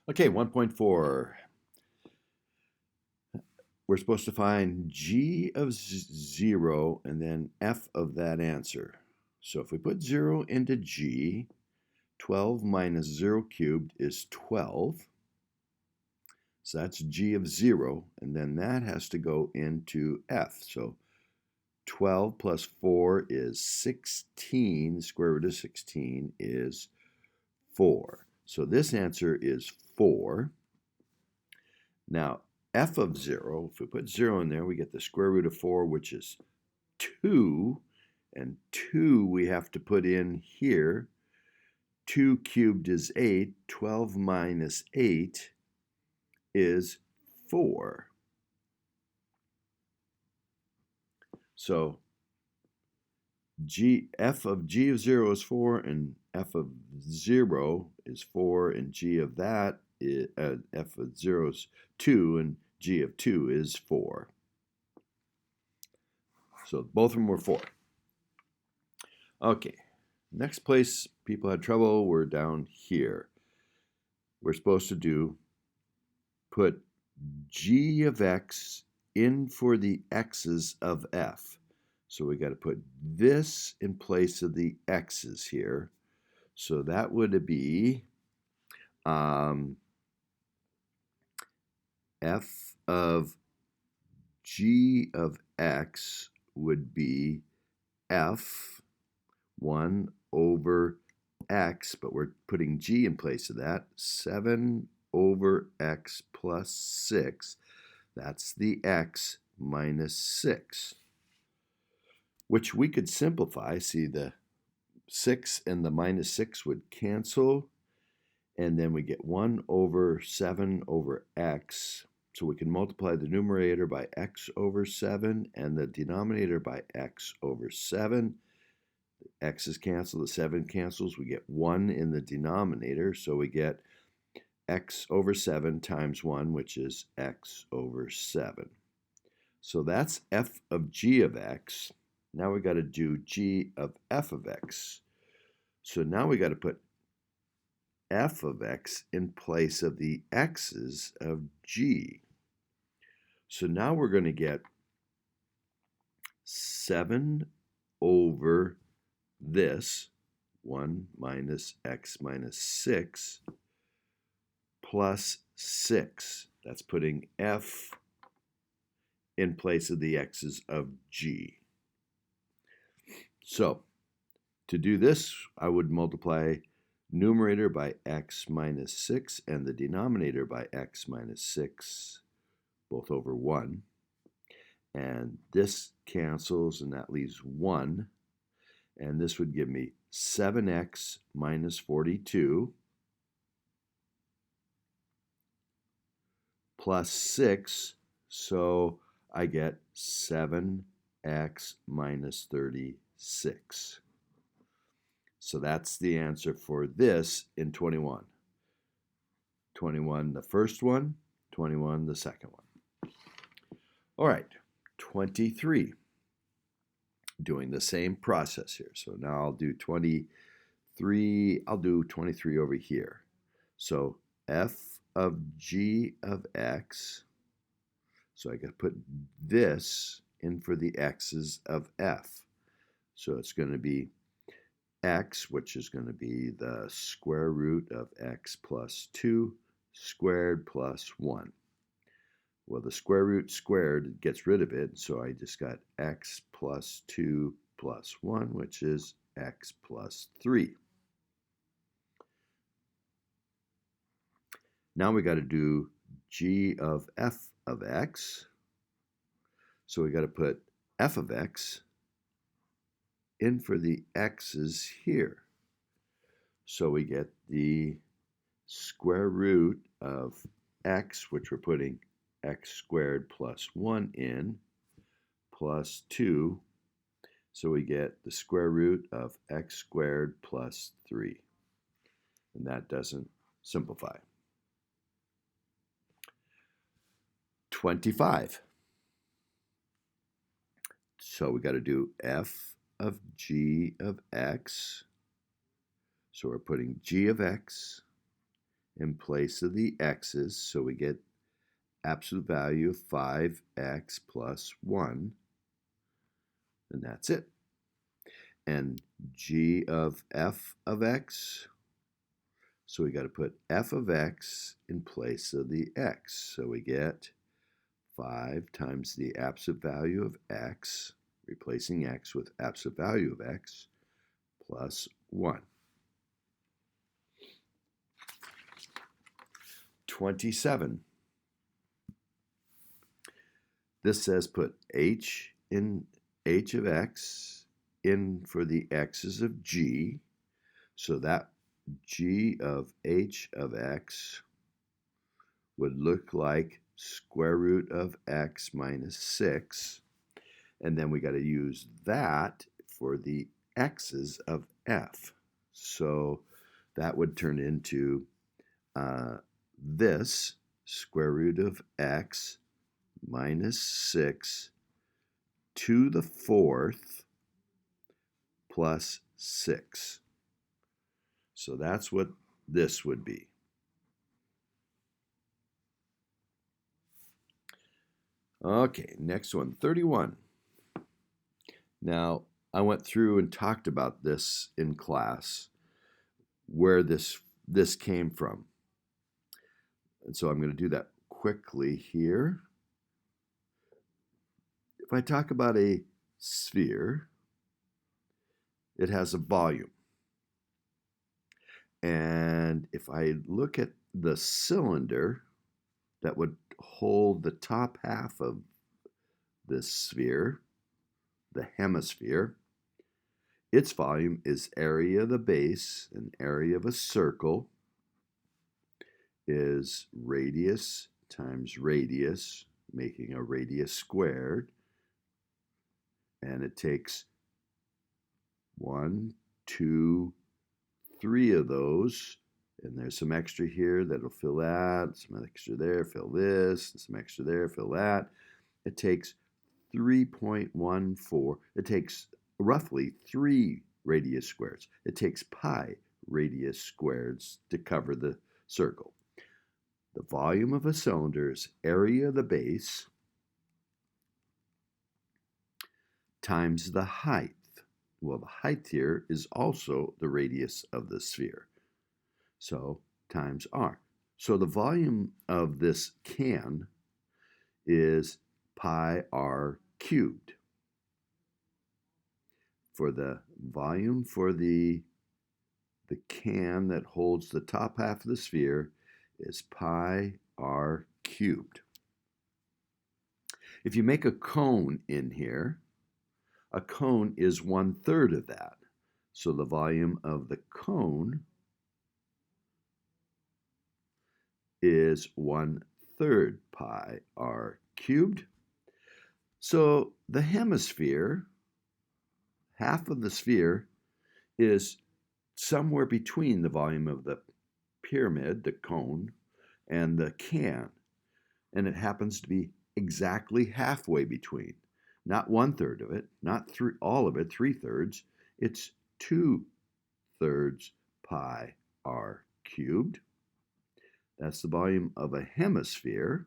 Okay, 1.4. We're supposed to find g of 0 and then f of that answer. So if we put 0 into g, 12 minus 0 cubed is 12. So that's g of 0, and then that has to go into f. So 12 plus 4 is 16. Square root of 16 is 4. So this answer is 4. Now, f of 0, if we put 0 in there, we get the square root of 4, which is 2. And 2 we have to put in here. 2 cubed is 8. 12 minus 8 is 4. So f of g of 0 is 4, and f of 0 is 4, and g of that is, f of 0 is 2, and g of 2 is 4. So both of them were 4. Okay, next place people had trouble were down here. We're supposed to put g of x in for the x's of f. So we got to put this in place of the x's here. So that would be f of g of x would be f 1 over x, but we're putting g in place of that, 7 over x plus 6. That's the x minus 6, which we could simplify. See, the 6 and the minus 6 would cancel, and then we get 1 over 7 over x. So we can multiply the numerator by x over 7 and the denominator by x over 7. X is canceled, the 7 cancels. We get 1 in the denominator, so we get x over 7 times 1, which is x over 7. So that's f of g of x. Now we got to do g of f of x. So now we got to put f of x in place of the x's of g. So now we're going to get 7 over this, 1 minus x minus 6, plus 6. That's putting f in place of the x's of g. So to do this, I would multiply numerator by x minus 6 and the denominator by x minus 6, both over 1. And this cancels, and that leaves 1. And this would give me 7x minus 42 plus 6. So I get 7x minus 36. So that's the answer for this in 21. 21 the first one, 21 the second one. All right, 23. Doing the same process here. So now I'll do 23. I'll do 23 over here. So f of g of x. So I got to put this in for the x's of f. So it's going to be x, which is going to be the square root of x plus 2 squared plus 1. Well, the square root squared gets rid of it, so I just got x plus 2 plus 1, which is x plus 3. Now we got to do g of f of x. So we got to put f of x in for the x's here. So we get the square root of x, which we're putting x squared plus 1 in, plus 2. So we get the square root of x squared plus 3. And that doesn't simplify. 25. So we got to do f of g of x. So we're putting g of x in place of the x's, so we get absolute value of 5x plus 1, and that's it. And g of f of x, so we got to put f of x in place of the x, so we get 5 times the absolute value of x, replacing x with absolute value of x, plus 1. 27. This says put h in h of x in for the x's of g, so that g of h of x would look like square root of x minus 6, and then we got to use that for the x's of f. So that would turn into this square root of x minus 6 to the 4th plus 6. So that's what this would be. Okay, next one, 31. Now, I went through and talked about this in class, where this came from. And so I'm going to do that quickly here. If I talk about a sphere, it has a volume. And if I look at the cylinder that would hold the top half of this sphere, the hemisphere, its volume is area of the base, and area of a circle is radius times radius, making a radius squared. And it takes 1, 2, 3 of those, and there's some extra here that'll fill that, some extra there, fill this, some extra there, fill that. It takes 3.14. It takes roughly 3 radius squares. It takes pi radius squares to cover the circle. The volume of a cylinder is area of the base times the height. Well, the height here is also the radius of the sphere. So times r. So the volume of this can is pi r cubed. For the volume for the can that holds the top half of the sphere is pi r cubed. If you make a cone in here, a cone is 1/3 of that. So the volume of the cone is 1/3 pi r cubed. So the hemisphere, half of the sphere, is somewhere between the volume of the pyramid, the cone, and the can. And it happens to be exactly halfway between. Not 1/3 of it, not all of it, 3/3. It's 2/3 pi r cubed. That's the volume of a hemisphere.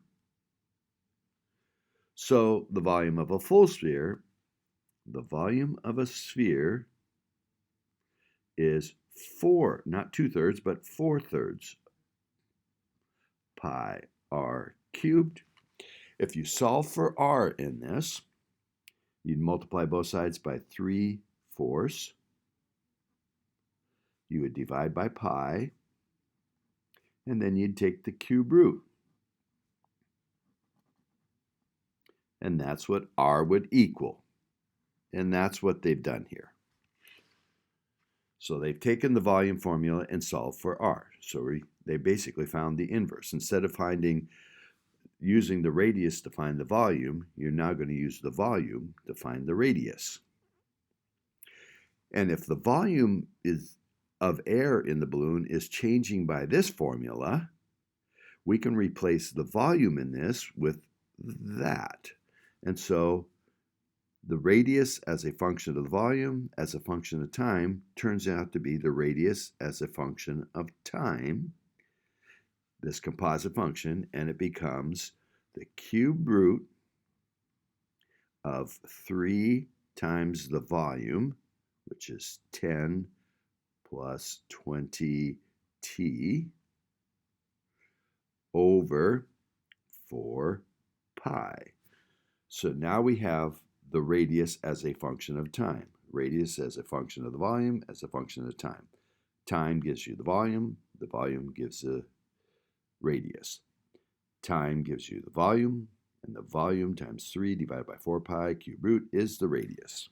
So the volume of a full sphere, the volume of a sphere is 4, not 2/3, but 4/3 pi r cubed. If you solve for r in this, you'd multiply both sides by 3/4. You would divide by pi, and then you'd take the cube root. And that's what r would equal. And that's what they've done here. So they've taken the volume formula and solved for r. So they basically found the inverse. Instead of using the radius to find the volume, you're now going to use the volume to find the radius. And if the volume of air in the balloon is changing by this formula, we can replace the volume in this with that. And so the radius as a function of the volume as a function of time turns out to be the radius as a function of time. this composite function, and it becomes the cube root of 3 times the volume, which is 10 plus 20t over 4 pi. So now we have the radius as a function of time. Radius as a function of the volume, as a function of time. Time gives you the volume gives the radius. Time gives you the volume, and the volume times 3 divided by 4 pi cube root is the radius.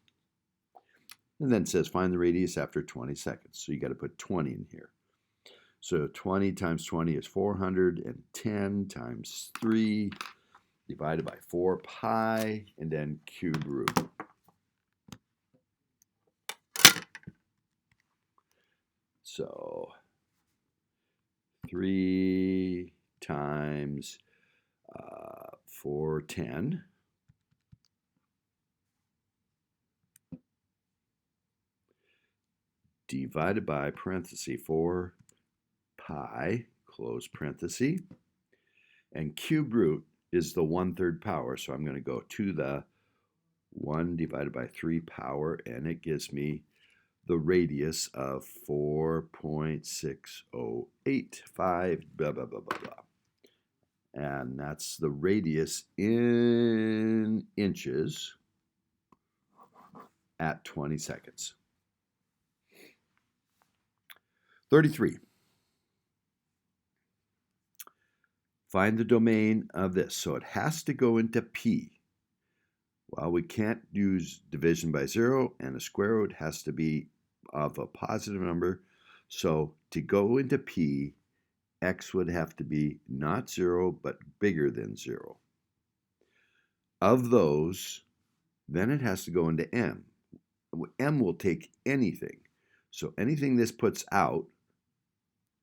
And then it says find the radius after 20 seconds. So you got to put 20 in here. So 20 times 20 is 410 times 3 divided by 4 pi, and then cube root. So 3 times 410 divided by parenthesis 4 pi, close parenthesis, and cube root is the 1/3 power, so I'm going to go to the 1 divided by 3 power, and it gives me the radius of 4.6085, blah, blah, blah, blah, blah. And that's the radius in inches at 20 seconds. 33. Find the domain of this. So it has to go into P. Well, we can't use division by 0, and a square root has to be of a positive number. So to go into P, x would have to be not 0, but bigger than 0. Of those, then it has to go into M. M will take anything. So anything this puts out,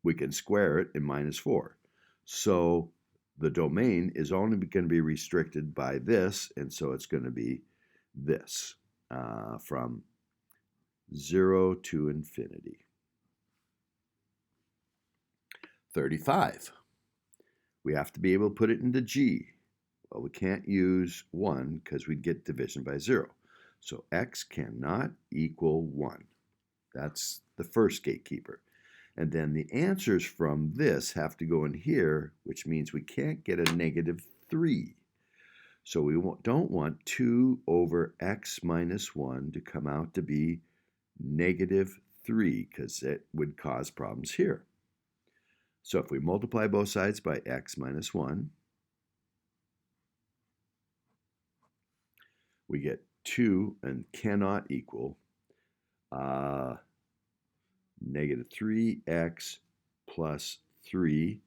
we can square it in -4. So the domain is only going to be restricted by this, and so it's going to be this, from 0 to infinity. 35. We have to be able to put it into G. Well, we can't use 1 because we'd get division by 0. So x cannot equal 1. That's the first gatekeeper. And then the answers from this have to go in here, which means we can't get a -3. So we don't want 2 over x minus 1 to come out to be -3, because it would cause problems here. So if we multiply both sides by x minus 1, we get 2 and cannot equal -3x plus 3.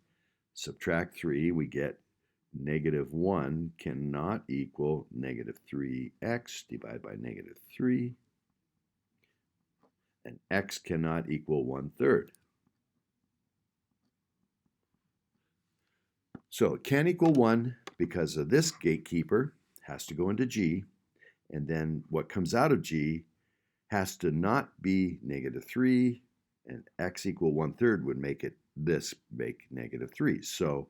Subtract 3, we get -1 cannot equal -3x divided by -3. And x cannot equal 1/3. So it can't equal 1 because of this gatekeeper, has to go into G, and then what comes out of G has to not be -3, and x equal 1/3 would make this make -3. So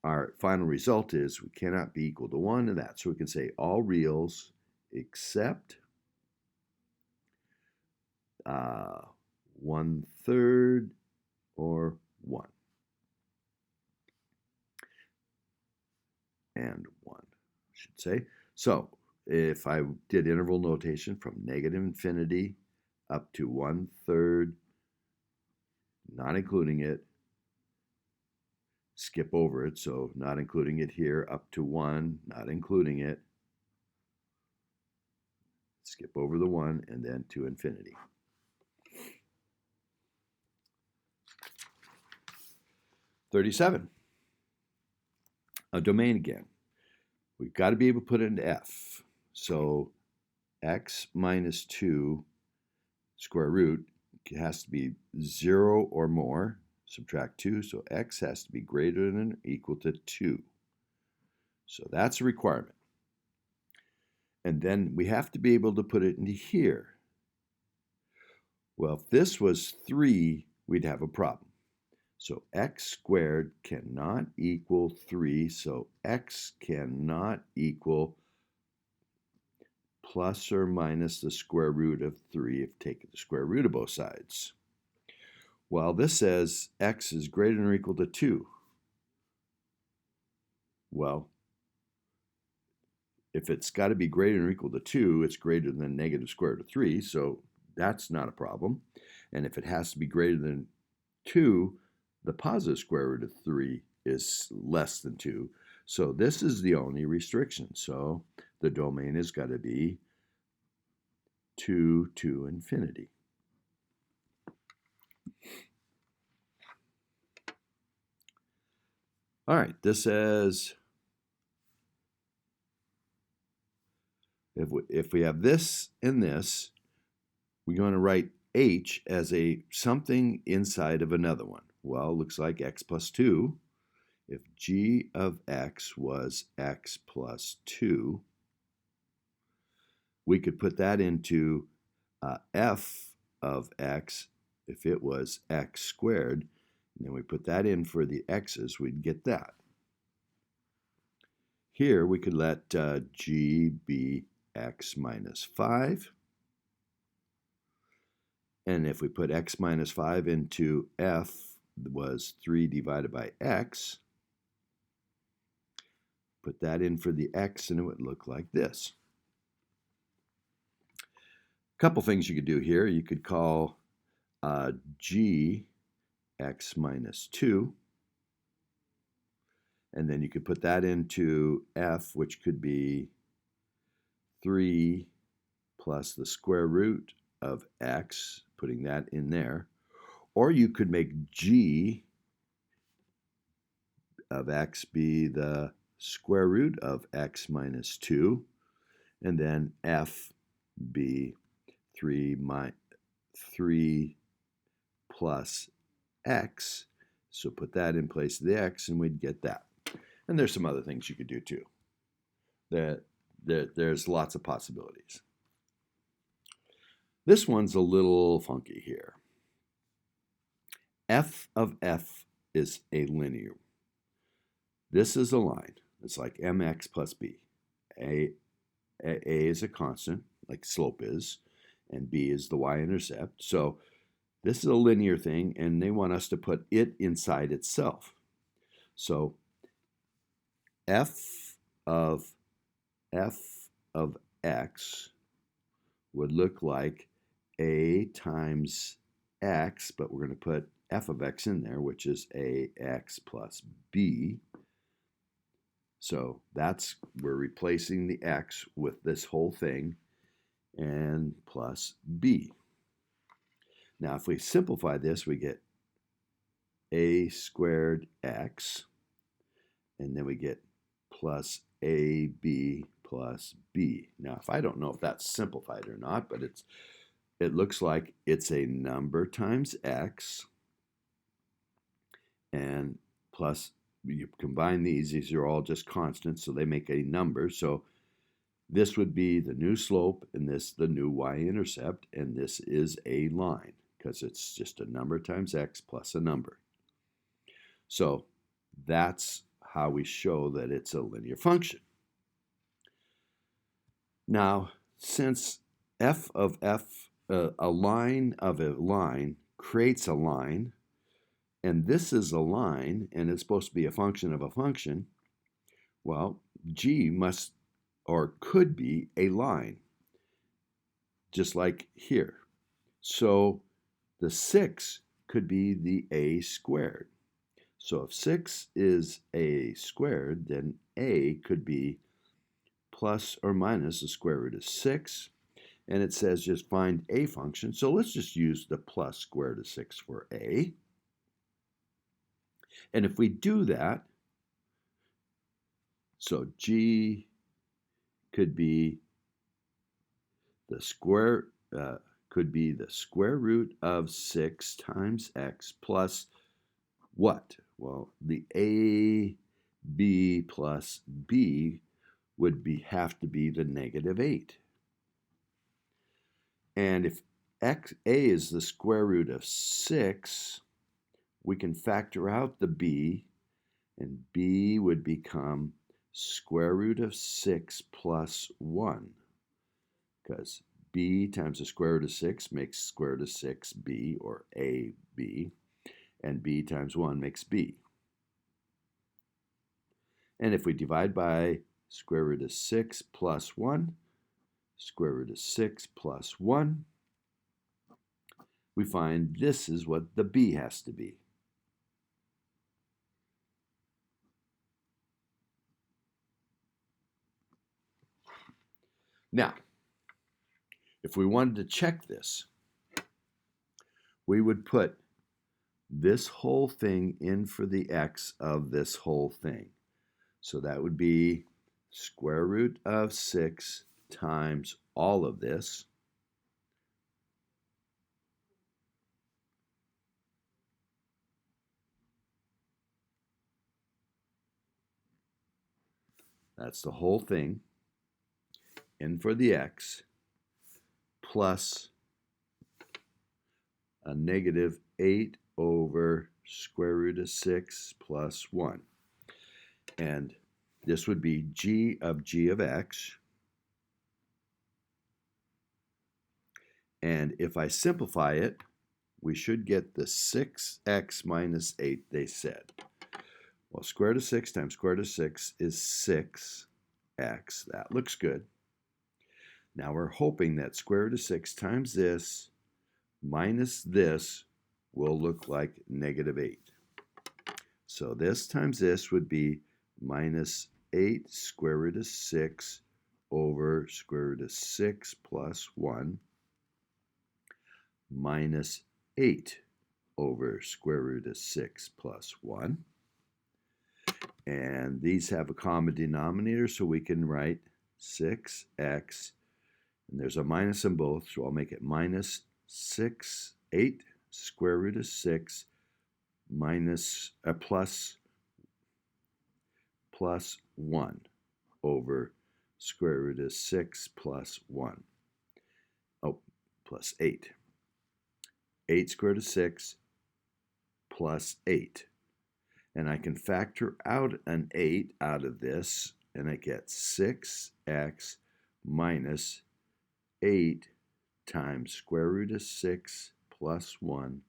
our final result is we cannot be equal to 1 and that. So we can say all reals except 1/3 or 1. And 1, I should say. So if I did interval notation from -infinity up to 1/3, not including it, skip over it, so not including it here, up to 1, not including it, skip over the 1, and then to infinity. $37. A domain again. We've got to be able to put it into F. So x minus 2 square root has to be 0 or more. Subtract 2, so x has to be greater than or equal to 2. So that's a requirement. And then we have to be able to put it into here. Well, if this was 3, we'd have a problem. So x squared cannot equal 3, so x cannot equal plus or minus the square root of 3 if taking the square root of both sides. Well, this says x is greater than or equal to 2. Well, if it's got to be greater than or equal to 2, it's greater than negative square root of 3, so that's not a problem. And if it has to be greater than 2, the positive square root of 3 is less than 2. So this is the only restriction. So the domain has got to be 2 to infinity. All right, this says if we have this and this, we're going to write h as a something inside of another one. Well, it looks like x plus 2. If g of x was x plus 2, we could put that into f of x if it was x squared. And then we put that in for the x's, we'd get that. Here we could let g be x minus 5. And if we put x minus 5 into f was 3 divided by x, put that in for the x and it would look like this. A couple things you could do here. You could call g x minus 2. And then you could put that into f, which could be 3 plus the square root of x, putting that in there. Or you could make g of x be the square root of x minus 2, and then f be 3 plus x. So put that in place of the x, and we'd get that. And there's some other things you could do too. There's lots of possibilities. This one's a little funky here. F of f is a linear. This is a line. It's like mx plus b. A is a constant, like slope is, and b is the y-intercept. So this is a linear thing, and they want us to put it inside itself. So f of x would look like a times x, but we're going to put f of x in there, which is ax plus b. So we're replacing the x with this whole thing and plus b. Now if we simplify this, we get a squared x, and then we get plus ab plus b. Now if I don't know if that's simplified or not, but it looks like it's a number times x, and plus you combine these are all just constants, so they make a number. So this would be the new slope, and this the new y-intercept, and this is a line because it's just a number times x plus a number. So that's how we show that it's a linear function. Now, since f of f, a line of a line creates a line, and this is a line, and it's supposed to be a function of a function, well, g must or could be a line, just like here. So the 6 could be the a squared. So if 6 is a squared, then a could be plus or minus the square root of 6. And it says just find a function. So let's just use the plus square root of 6 for a. And if we do that, so g could be the square root of 6 times x plus what? Well, the a b plus b would have to be the negative 8. And if a is the square root of 6, we can factor out the b, and b would become square root of 6 plus 1, because b times the square root of 6 makes square root of 6b, or ab, and b times 1 makes b. And if we divide by square root of 6 plus 1, square root of 6 plus 1, we find this is what the b has to be. Now, if we wanted to check this, we would put this whole thing in for the x of this whole thing. So that would be square root of 6 times all of this. That's the whole thing, in for the x, plus a negative 8 over square root of 6 plus 1. And this would be g of x. And if I simplify it, we should get the 6x minus 8 they said. Well, square root of 6 times square root of 6 is 6x. That looks good. Now we're hoping that square root of 6 times this minus this will look like negative 8. So this times this would be minus 8 square root of 6 over square root of 6 plus 1 minus 8 over square root of 6 plus 1. And these have a common denominator, so we can write 6x, and there's a minus in both, so I'll make it minus 8 square root of 6 minus plus 1 over square root of 6 plus 1. Oh, plus 8. 8 square root of 6 plus 8. And I can factor out an 8 out of this, and I get 6x minus 8 times square root of 6 plus 1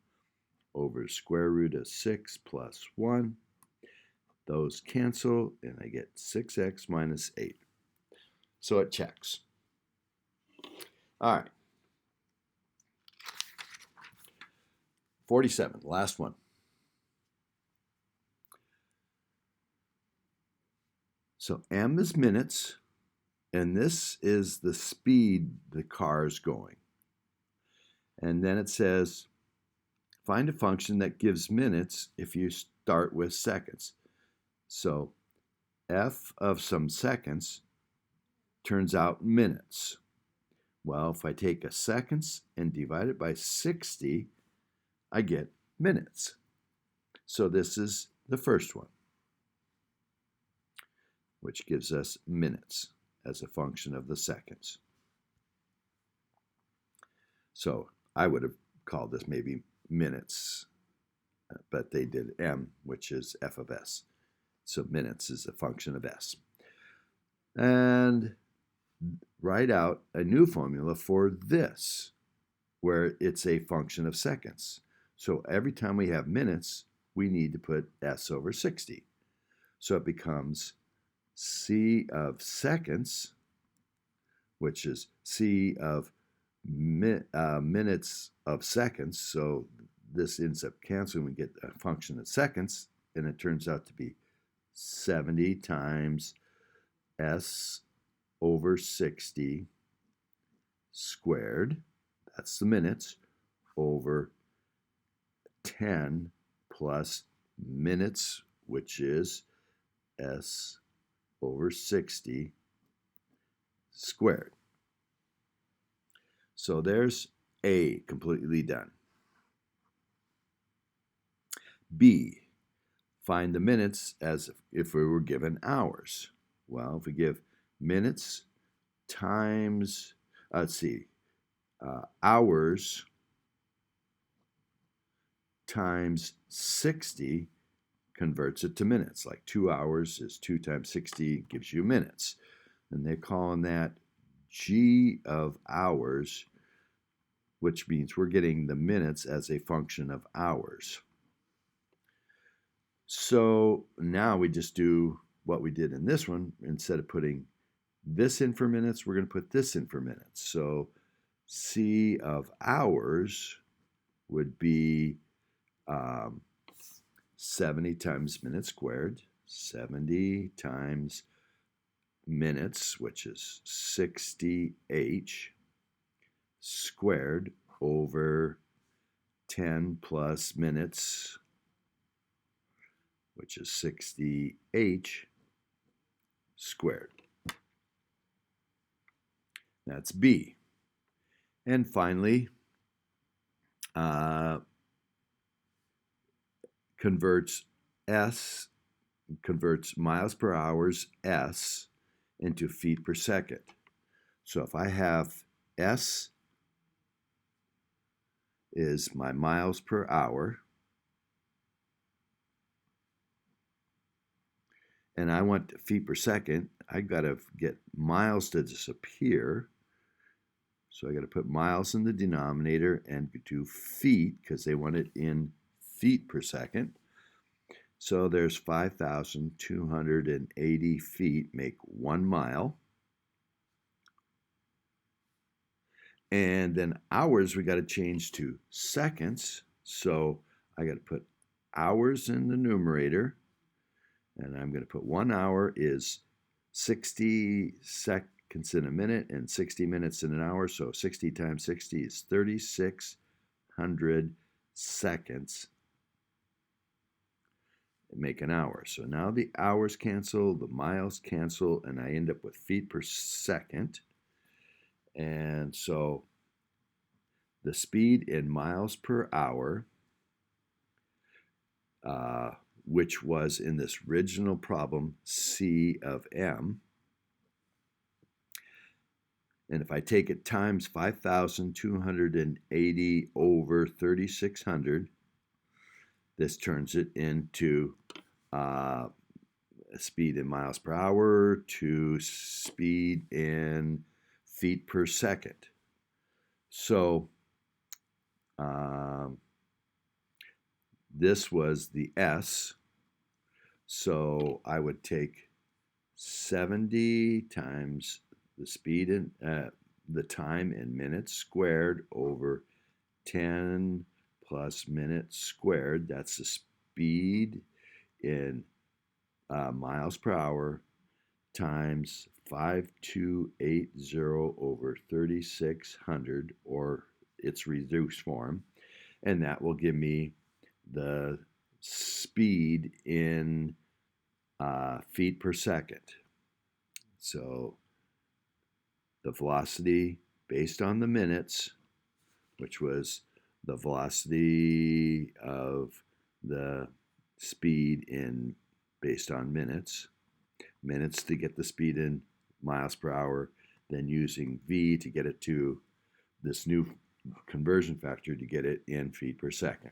over square root of 6 plus 1. Those cancel, and I get 6x minus 8. So it checks. All right. 47, last one. So m is minutes, and this is the speed the car is going. And then it says, find a function that gives minutes if you start with seconds. So f of some seconds turns out minutes. Well, if I take a seconds and divide it by 60, I get minutes. So this is the first one, which gives us minutes as a function of the seconds. So I would have called this maybe minutes, but they did m, which is f of s. So minutes is a function of s. And write out a new formula for this, where it's a function of seconds. So every time we have minutes, we need to put s over 60. So it becomes c of seconds, which is c of minutes of seconds. So this ends up canceling. We get a function of seconds, and it turns out to be 70 times s over 60 squared, that's the minutes, over 10 plus minutes, which is s over 60 squared. So there's A completely done. B, find the minutes as if we were given hours. Well, if we give minutes times, hours times 60 converts it to minutes. Like 2 hours is 2 times 60 gives you minutes. And they're calling that G of hours, which means we're getting the minutes as a function of hours. So now we just do what we did in this one. Instead of putting this in for minutes, we're going to put this in for minutes. So C of hours would be 70 times minutes squared, 70 times minutes, which is 60h squared over 10 plus minutes, which is 60h squared. That's B. And finally, converts miles per hour's S into feet per second. So if I have S is my miles per hour, and I want feet per second, I got to get miles to disappear. So I got to put miles in the denominator and do feet because they want it in feet per second. So there's 5,280 feet make 1 mile. And then hours we got to change to seconds. So I got to put hours in the numerator. And I'm going to put 1 hour is 60 seconds in a minute and 60 minutes in an hour. So 60 times 60 is 3,600 seconds. Make an hour. So now the hours cancel, the miles cancel, and I end up with feet per second. And so the speed in miles per hour, which was in this original problem, C of M. And if I take it times 5,280 over 3,600, this turns it into speed in miles per hour to speed in feet per second. So this was the S. So I would take 70 times the speed in the time in minutes squared over 10 plus minutes squared. That's the speed in miles per hour times 5,280 over 3,600, or its reduced form, and that will give me the speed in feet per second. So the velocity based on the minutes, which was the velocity of the speed in based on minutes to get the speed in miles per hour, then using V to get it to this new conversion factor to get it in feet per second.